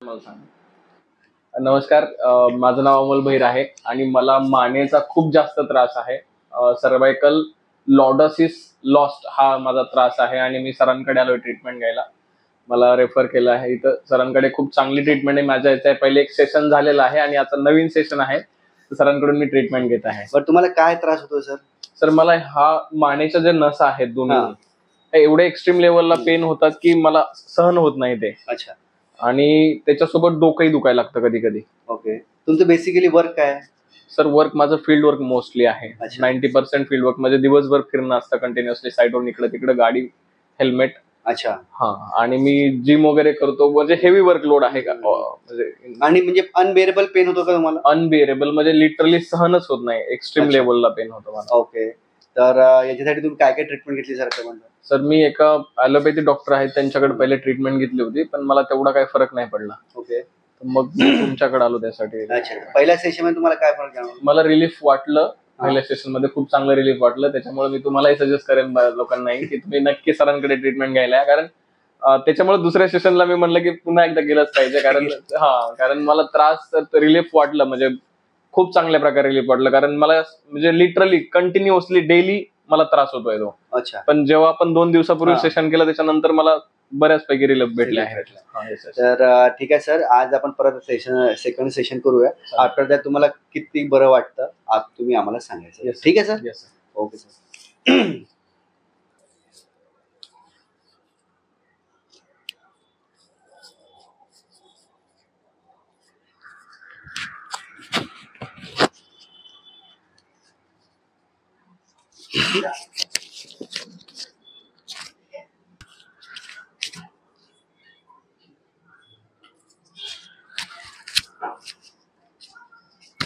मला सांगा. नमस्कार. माझं नाव अमोल भैर आहे आणि मला मानेचा खूप जास्त त्रास आहे. सर्व्हायकल लॉर्डोसिस लॉस्ट हा माझा त्रास आहे आणि मी सरांकडे आलोय ट्रीटमेंट घ्यायला. मला रेफर केलं आहे इथं. सरांकडे खूप चांगली ट्रीटमेंट आहे. माझ्या याच्या पहिले एक सेशन झालेलं आहे आणि आता नवीन सेशन आहे. तर सरांकडून मी ट्रीटमेंट घेत आहे. बरं, तुम्हाला काय त्रास होतो सर? सर मला हा मानेच्या जे नस आहेत दोन्ही, हा. ते एवढे एक्स्ट्रीम लेवलला पेन होतात की मला सहन होत नाही ते. अच्छा. आणि त्याच्यासोबत डोकंही दुखायला लागतं कधी कधी. ओके. तुमचं बेसिकली वर्क काय आहे? सर वर्क माझं फील्ड वर्क मोस्टली आहे. अच्छा. 90% फील्ड वर्क म्हणजे दिवसभर फिरणं असतं कंटिन्युअसली, साईडवरून इकडे तिकडे, गाडी, हेल्मेट. अच्छा. हा. आणि मी जिम वगैरे करतो. म्हणजे हेवी वर्कलोड आहे का म्हणजे. आणि म्हणजे अनबेरेबल पेन होतो का तुम्हाला? अनबिअरेबल म्हणजे लिटरली सहनच होत नाही. एक्स्ट्रीम अच्छा. लेवलला पेन होतं मला. ओके. तर याच्यासाठी तुम्ही काय काय ट्रीटमेंट घेतली सर आतापर्यंत? सर मी एका ॲलोपॅथी डॉक्टर आहेत त्यांच्याकडे पहिले ट्रीटमेंट घेतली होती, पण मला तेवढा काही फरक नाही पडला. ओके. तर मग मी तुमच्याकडे आलो त्यासाठी. अच्छा. पहिल्या सेशन मध्ये तुम्हाला काय फरक जाणवला? मला रिलीफ वाटलं. पहिल्या सेशन मध्ये खूप चांगलं रिलीफ वाटलं. त्याच्यामुळे मी तुम्हालाही सजेस्ट करेन लोकांनाही की तुम्ही नक्की सरांकडे ट्रीटमेंट घ्यायला या. कारण त्याच्यामुळे दुसऱ्या सेशनला मी म्हणलं की पुन्हा एकदा गेलंच पाहिजे. कारण मला त्रास रिलीफ वाटलं, म्हणजे खूप चांगल्या प्रकारे रिलीफ वाटलं. कारण मला म्हणजे लिटरली कंटिन्युअसली डेली मला त्रास होतोय तो. अच्छा. पण जेव्हा आपण 2 दिवसापूर्वी सेशन केलं त्याच्यानंतर मला बऱ्याचपैकी रिलीफ भेटले आहे. तर ठीक आहे सर, आज आपण परत सेकंड सेशन करूया. आफ्टर दॅट तुम्हाला किती बरं वाटतं आज तुम्ही आम्हाला सांगायचं. ठीक आहे सर? येस. Okay sir.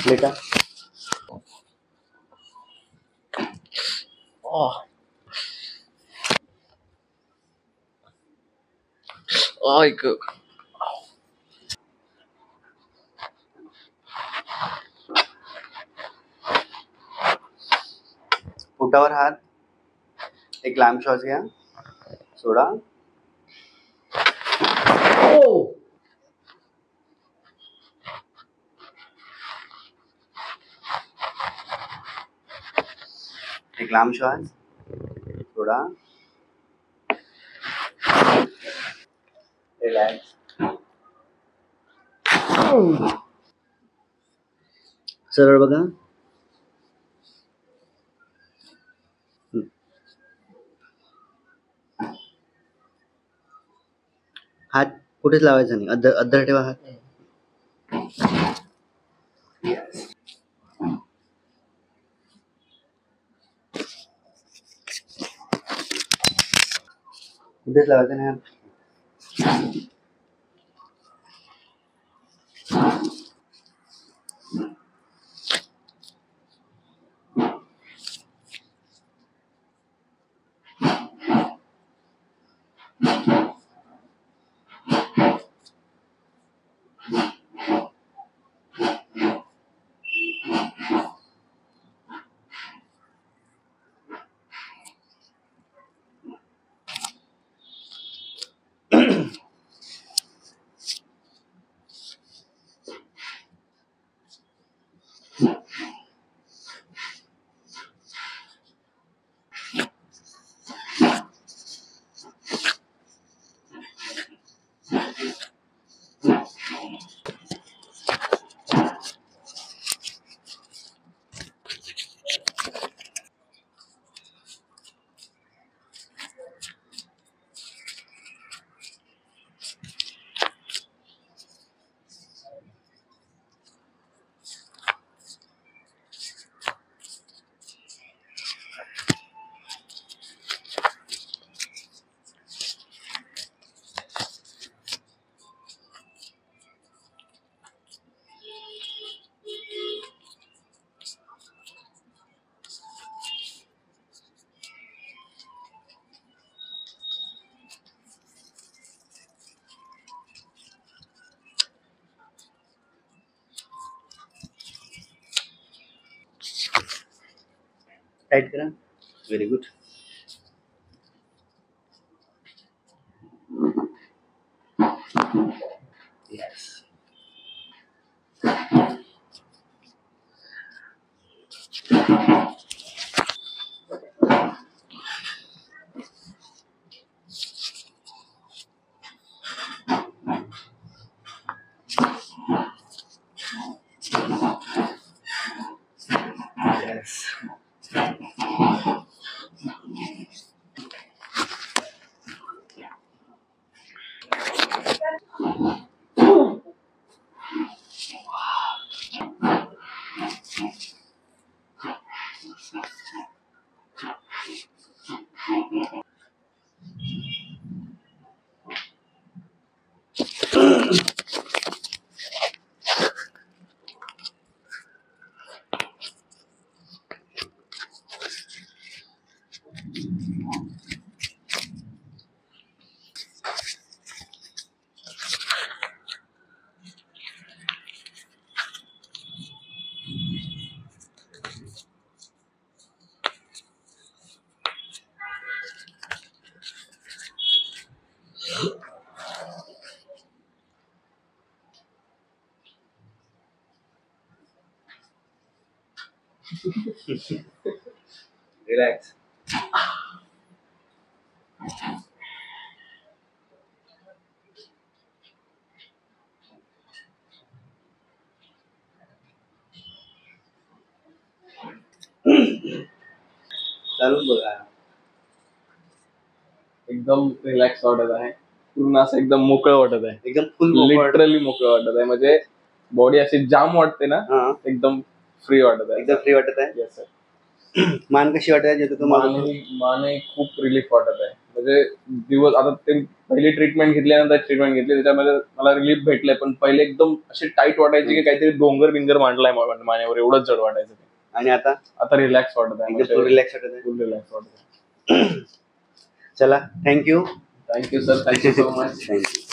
बेटा पोटावर हात, एक लांब श्वास घ्या, सोडा. एक लांब श्वास, सोडा. रिलॅक्स. सरळ बघा. हात कुठेच लावायचा नाही, अद्दर ठेवा हात. कुठेच लावायचा नाही हात. टाइट करा. Very good. रिलॅक्स. चालून बघा. एकदम रिलॅक्स वाटत आहे, पूर्ण असं एकदम मोकळं वाटत आहे, एकदम फुल लिटरली मोकळं वाटत आहे. म्हणजे बॉडी अशी जाम वाटते ना, एकदम फ्री वाटत आहे. एकदम फ्री वाटत आहे. Yes sir. मान कशी वाटत आहे तुम्हाला? मानही खूप रिलीफ वाटत आहे. म्हणजे दिवस आता ते पहिली ट्रीटमेंट घेतल्यानंतर ट्रीटमेंट घेतली त्याच्यामध्ये मला रिलीफ भेटलंय, पण पहिले एकदम अशी टाईट वाटायची की काहीतरी डोंगर बिंगर मांडलाय मानेवर, एवढंच जड वाटायचं. आणि आता रिलॅक्स वाटत आहे, फुल रिलॅक्स वाटत आहे. फुल रिलॅक्स वाटत आहे. चला, thank you sir, thank you so much. Thank you.